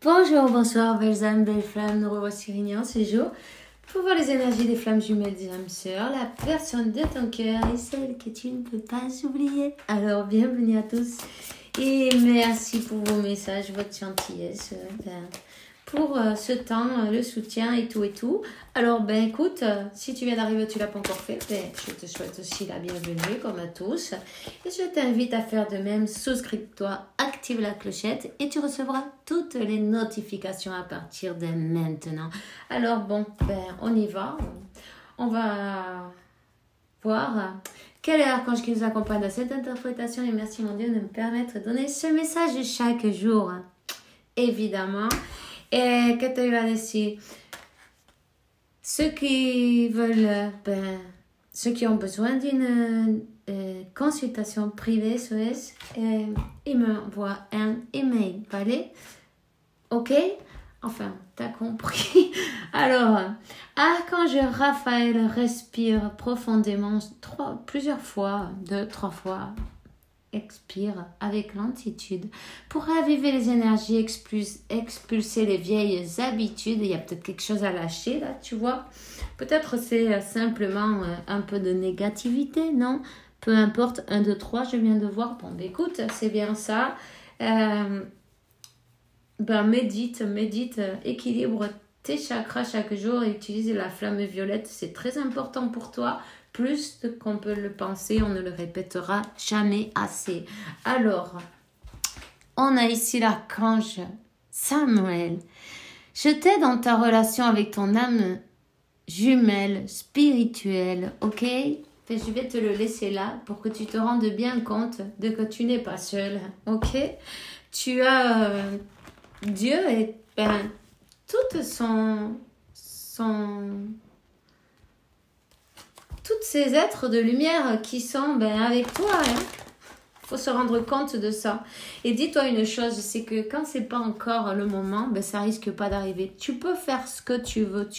Bonjour, bonsoir, belles âmes, belles flammes, nous revoici réunions ce jour pour voir les énergies des flammes jumelles des âmes sœurs, la personne de ton cœur et celle que tu ne peux pas oublier. Alors, bienvenue à tous et merci pour vos messages, votre gentillesse, pour ce temps, le soutien et tout et tout. Alors, écoute, si tu viens d'arriver, tu l'as pas encore fait, je te souhaite aussi la bienvenue comme à tous. Et je t'invite à faire de même, souscris-toi, active la clochette et tu recevras toutes les notifications à partir de maintenant. Alors on y va. On va voir quel est l'archange qui nous accompagne dans cette interprétation. Et merci mon Dieu de me permettre de donner ce message chaque jour. Évidemment. Et que tu vas decir, ceux qui veulent, ceux qui ont besoin d'une consultation privée, ils m'envoient un email, ¿vale? Ok? Enfin, t'as compris. Alors, archange Raphaël respire profondément plusieurs fois, 2-3 fois. Expire avec lentitude pour raviver les énergies, expulser les vieilles habitudes. Il y a peut-être quelque chose à lâcher là, tu vois. Peut-être c'est simplement un peu de négativité, non? Peu importe, 1, 2, 3, je viens de voir. Bon, écoute, c'est bien ça. Médite, équilibre tes chakras chaque jour et utilise la flamme violette. C'est très important pour toi. Plus qu'on peut le penser, on ne le répétera jamais assez. Alors, on a ici l'archange Samuel. Je t'aide dans ta relation avec ton âme jumelle, spirituelle, ok? Je vais te le laisser là pour que tu te rendes bien compte de que tu n'es pas seul, ok? Tu as Dieu et toute toutes ces êtres de lumière qui sont avec toi. Faut se rendre compte de ça. Et dis-toi une chose, c'est que quand c'est pas encore le moment, ça risque pas d'arriver. Tu peux faire ce que tu veux.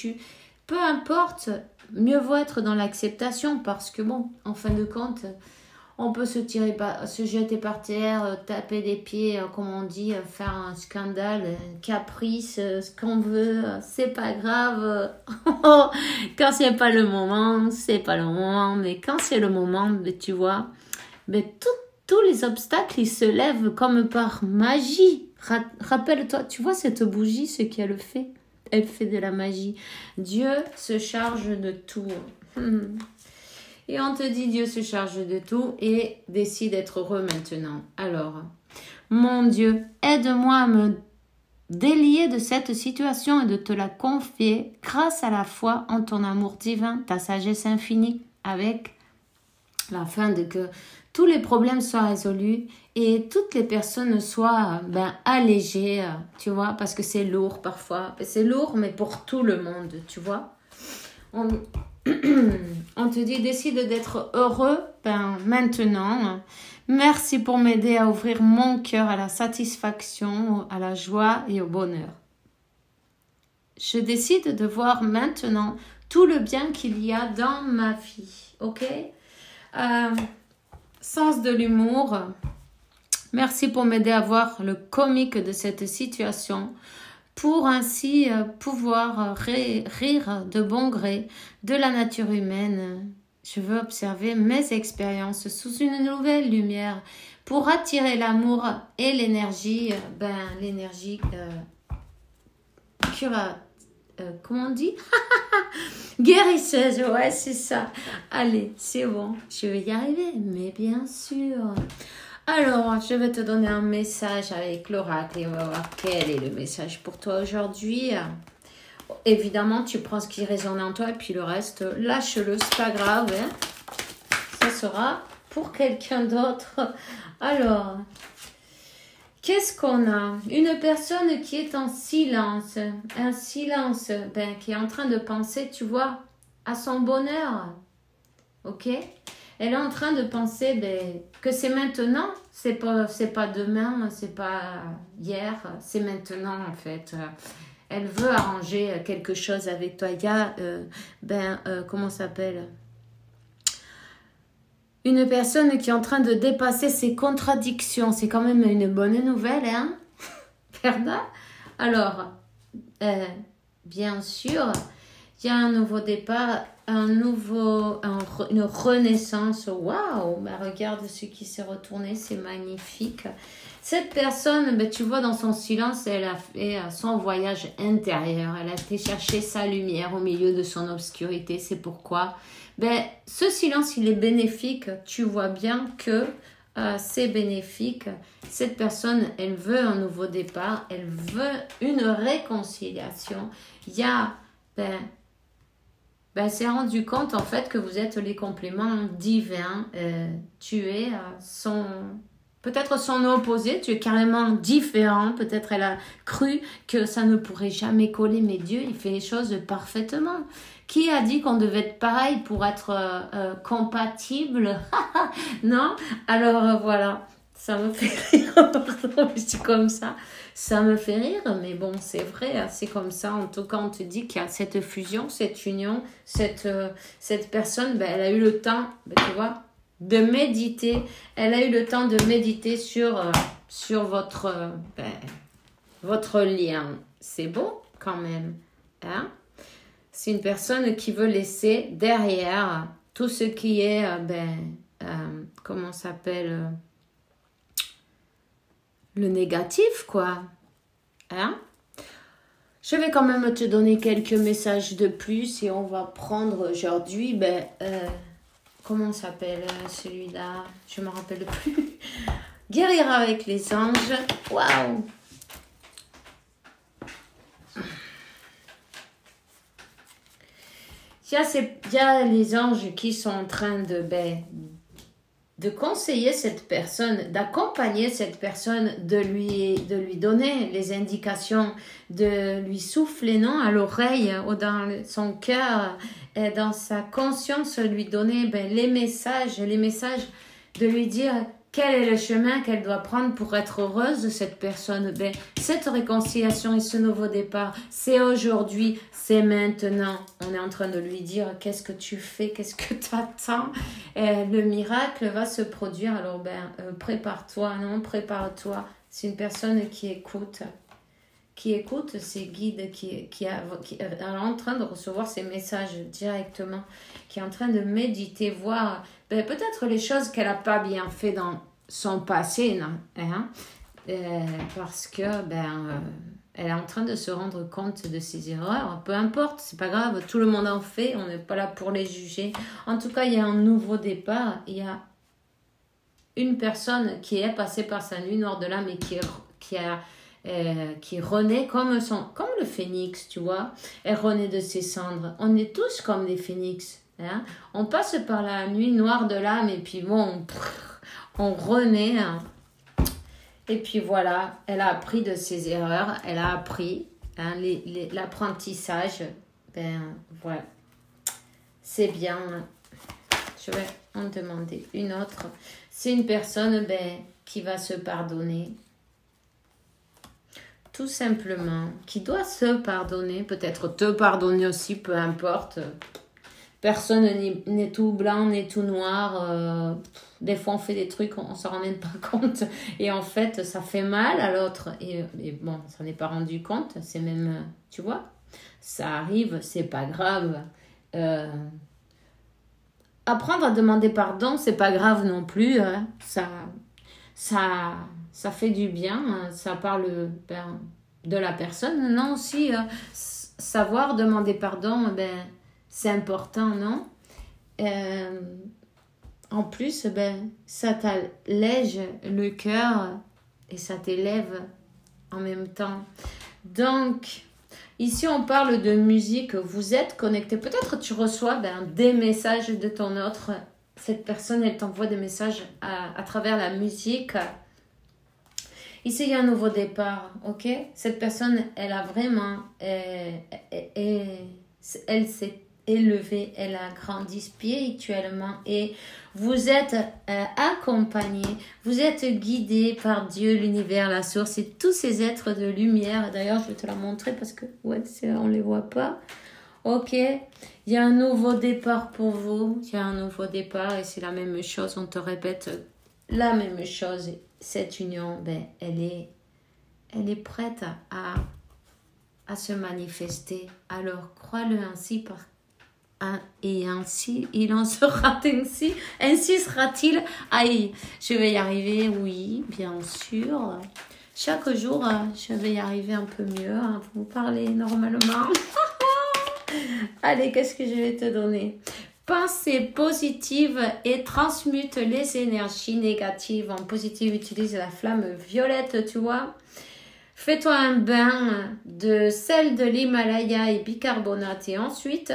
Peu importe, mieux vaut être dans l'acceptation parce que en fin de compte, on peut se jeter par terre, taper des pieds, comme on dit, faire un scandale, un caprice, ce qu'on veut, c'est pas grave. Quand c'est pas le moment, c'est pas le moment. Mais quand c'est le moment, tu vois, tous les obstacles, ils se lèvent comme par magie. Rappelle-toi, tu vois cette bougie, ce qu'elle fait? Elle fait de la magie. Dieu se charge de tout. Et on te dit, Dieu se charge de tout et décide d'être heureux maintenant. Alors, mon Dieu, aide-moi à me délier de cette situation et de te la confier grâce à la foi en ton amour divin, ta sagesse infinie, avec la fin de que tous les problèmes soient résolus et toutes les personnes soient allégées, tu vois, parce que c'est lourd parfois. C'est lourd, mais pour tout le monde, tu vois. On te dit, décide d'être heureux maintenant. Merci pour m'aider à ouvrir mon cœur à la satisfaction, à la joie et au bonheur. Je décide de voir maintenant tout le bien qu'il y a dans ma vie. Ok? Sens de l'humour. Merci pour m'aider à voir le comique de cette situation, pour ainsi pouvoir rire de bon gré de la nature humaine. Je veux observer mes expériences sous une nouvelle lumière pour attirer l'amour et l'énergie, comment on dit? Guérisseuse, ouais, c'est ça. Allez, c'est bon, je vais y arriver, mais bien sûr. Alors, je vais te donner un message avec l'oracle et on va voir quel est le message pour toi aujourd'hui. Évidemment, tu prends ce qui résonne en toi et puis le reste, lâche-le, c'est pas grave. Ça sera pour quelqu'un d'autre. Alors, qu'est-ce qu'on a? Une personne qui est en silence. Un silence, qui est en train de penser, tu vois, à son bonheur. Ok? Elle est en train de penser que c'est maintenant, c'est pas demain, c'est pas hier, c'est maintenant en fait. Elle veut arranger quelque chose avec toi. Il y a, comment ça s'appelle? Une personne qui est en train de dépasser ses contradictions. C'est quand même une bonne nouvelle, hein? Verda? Alors, bien sûr, il y a un nouveau départ, une renaissance. Waouh, mais regarde ce qui s'est retourné, c'est magnifique. Cette personne, ben, tu vois, dans son silence, elle a fait son voyage intérieur. Elle a été chercher sa lumière au milieu de son obscurité. C'est pourquoi ben, ce silence, il est bénéfique. Tu vois bien que c'est bénéfique. Cette personne, elle veut un nouveau départ. Elle veut une réconciliation. Il y a... Ben, s'est rendu compte en fait que vous êtes les compléments divins. Tu es peut-être son opposé, tu es carrément différent. Peut-être elle a cru que ça ne pourrait jamais coller, mais Dieu, il fait les choses parfaitement. Qui a dit qu'on devait être pareil pour être compatible? Non? Alors voilà, ça me fait rire. Pardon, je suis comme ça. Ça me fait rire, mais bon, c'est vrai, c'est comme ça. En tout cas, on te dit qu'il y a cette fusion, cette union, cette personne, ben, elle a eu le temps, ben, tu vois, de méditer. Elle a eu le temps de méditer sur votre lien. C'est beau quand même, hein? C'est une personne qui veut laisser derrière tout ce qui est, comment ça s'appelle, le négatif, quoi. Hein? Je vais quand même te donner quelques messages de plus et on va prendre aujourd'hui, comment s'appelle celui-là? Je ne me rappelle plus. Guérir avec les anges. Waouh! Il y a les anges qui sont en train de conseiller cette personne, d'accompagner cette personne, de lui donner les indications, de lui souffler non à l'oreille ou dans son cœur, et dans sa conscience, lui donner les messages, de lui dire quel est le chemin qu'elle doit prendre pour être heureuse de cette personne. Cette réconciliation et ce nouveau départ, c'est aujourd'hui, c'est maintenant. On est en train de lui dire qu'est-ce que tu fais, qu'est-ce que tu attends. Le miracle va se produire. Alors prépare-toi, non, prépare-toi. C'est une personne qui écoute ses guides, qui est en train de recevoir ses messages directement, qui est en train de méditer, voir peut-être les choses qu'elle n'a pas bien fait dans son passé, non, hein? Parce que elle est en train de se rendre compte de ses erreurs. Peu importe, c'est pas grave, tout le monde en fait, on n'est pas là pour les juger. En tout cas, il y a un nouveau départ, il y a une personne qui est passée par sa nuit noire de l'âme et qui renaît comme le phénix, tu vois. Elle renaît de ses cendres. On est tous comme des phénix. Hein? On passe par la nuit noire de l'âme et puis bon, on renaît. Hein? Et puis voilà, elle a appris de ses erreurs. Elle a appris l'apprentissage. Voilà. C'est bien. Je vais en demander une autre. C'est une personne qui va se pardonner. Tout simplement, qui doit se pardonner, peut-être te pardonner aussi, peu importe. Personne n'est tout blanc, n'est tout noir. Des fois, on fait des trucs, on ne s'en rend même pas compte. Et en fait, ça fait mal à l'autre. Et bon, ça n'est pas rendu compte. C'est même, tu vois, ça arrive, c'est pas grave. Apprendre à demander pardon, c'est pas grave non plus. Hein. Ça fait du bien, ça parle de la personne. Non, aussi, savoir demander pardon, c'est important, non? En plus, ça t'allège le cœur et ça t'élève en même temps. Donc, ici, on parle de musique. Vous êtes connecté. Peut-être tu reçois des messages de ton autre. Cette personne, elle t'envoie des messages à travers la musique. Ici, il y a un nouveau départ, ok? Cette personne, elle a vraiment... elle s'est élevée, elle a grandi spirituellement et vous êtes accompagné, vous êtes guidé par Dieu, l'univers, la source et tous ces êtres de lumière. D'ailleurs, je vais te la montrer parce que on ne les voit pas. Ok, il y a un nouveau départ pour vous, il y a un nouveau départ et c'est la même chose, on te répète la même chose. Cette union, elle est prête à à se manifester. Alors crois-le ainsi et ainsi il en sera ainsi sera-t-il. Aïe, je vais y arriver, oui, bien sûr. Chaque jour, je vais y arriver un peu mieux à vous parler normalement. Allez, qu'est-ce que je vais te donner? Pensée positive et transmute les énergies négatives en positive. Utilise la flamme violette, tu vois. Fais-toi un bain de sel de l'Himalaya et bicarbonate. Et ensuite,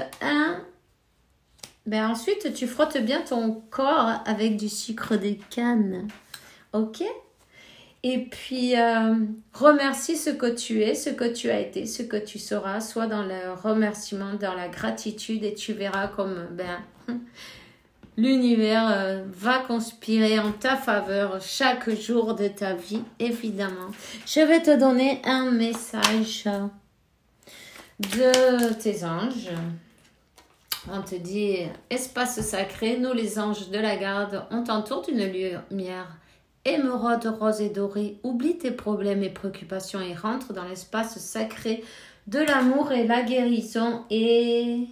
ensuite, tu frottes bien ton corps avec du sucre de canne. Ok? Et puis, remercie ce que tu es, ce que tu as été, ce que tu seras. Sois dans le remerciement, dans la gratitude et tu verras comme l'univers va conspirer en ta faveur chaque jour de ta vie, évidemment. Je vais te donner un message de tes anges. On te dit, espace sacré, nous les anges de la garde, on t'entoure d'une lumière émeraude, rose et dorée. Oublie tes problèmes et préoccupations et rentre dans l'espace sacré de l'amour et la guérison. Et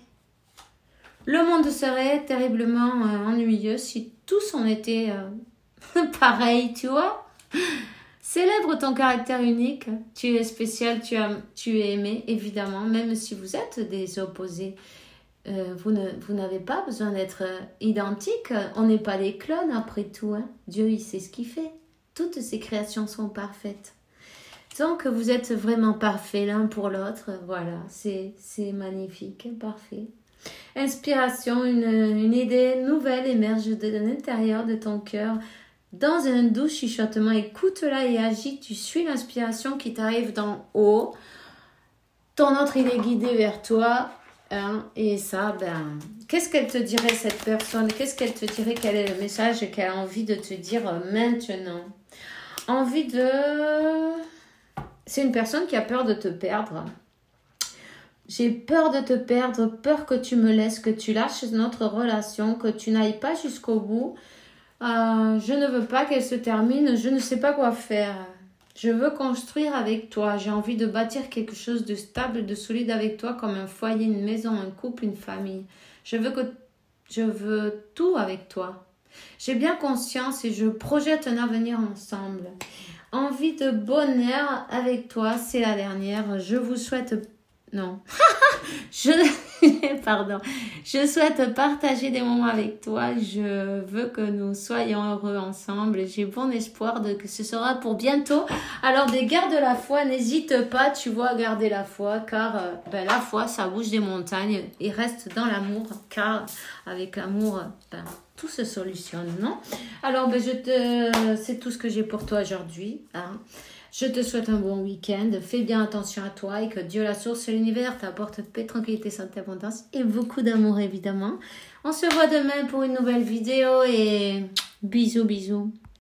le monde serait terriblement ennuyeux si tous en étaient pareils, tu vois. Célèbre ton caractère unique. Tu es spécial, tu es aimé, évidemment, même si vous êtes des opposés. Vous n'avez pas besoin d'être identiques. On n'est pas des clones après tout. Hein. Dieu, il sait ce qu'il fait. Toutes ses créations sont parfaites. Tant que vous êtes vraiment parfaits l'un pour l'autre, voilà, c'est magnifique, parfait. Inspiration, une idée nouvelle émerge de l'intérieur de ton cœur. Dans un doux chuchotement, écoute-la et agis. Tu suis l'inspiration qui t'arrive d'en haut. Ton autre, il est guidé vers toi. Et ça, qu'est-ce qu'elle te dirait cette personne? Qu'est-ce qu'elle te dirait? Quel est le message qu'elle a envie de te dire maintenant? C'est une personne qui a peur de te perdre. J'ai peur de te perdre, peur que tu me laisses, que tu lâches notre relation, que tu n'ailles pas jusqu'au bout. Je ne veux pas qu'elle se termine, je ne sais pas quoi faire. Je veux construire avec toi. J'ai envie de bâtir quelque chose de stable, de solide avec toi, comme un foyer, une maison, un couple, une famille. Je veux tout avec toi. J'ai bien conscience et je projette un avenir ensemble. Envie de bonheur avec toi, c'est la dernière. Je vous souhaite... Non. Pardon. Je souhaite partager des moments avec toi. Je veux que nous soyons heureux ensemble. J'ai bon espoir que ce sera pour bientôt. Alors, garde la foi. N'hésite pas, tu vois, à garder la foi. Car la foi, ça bouge des montagnes. Et reste dans l'amour. Car avec l'amour, tout se solutionne, non? Alors, c'est tout ce que j'ai pour toi aujourd'hui. Hein. Je te souhaite un bon week-end. Fais bien attention à toi et que Dieu, la source et l'univers, t'apporte paix, tranquillité, santé, abondance et beaucoup d'amour, évidemment. On se voit demain pour une nouvelle vidéo et bisous, bisous.